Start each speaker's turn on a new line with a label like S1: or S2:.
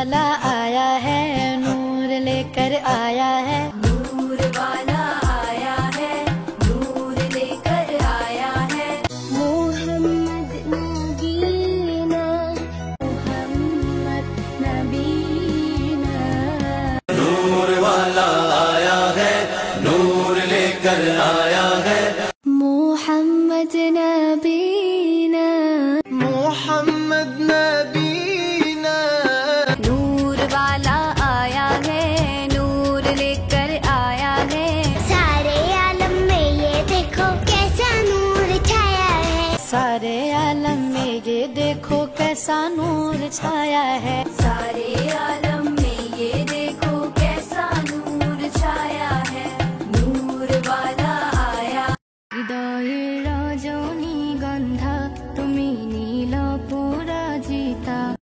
S1: वाला आया है, नूर लेकर आया है।
S2: नूर वाला आया है, नूर लेकर आया है।
S1: मोहम्मद नबीना, मोहम्मद नबीना।
S3: नूर वाला आया है, नूर लेकर आया है।
S1: मोहम्मद नबीना,
S3: मोहम्मद नबीना।
S2: नूर वाला आया है, नूर लेकर आया है।
S4: सारे आलम में ये देखो कैसा नूर छाया है।
S1: सारे आलम में ये देखो कैसा नूर छाया है।
S2: सारे आलम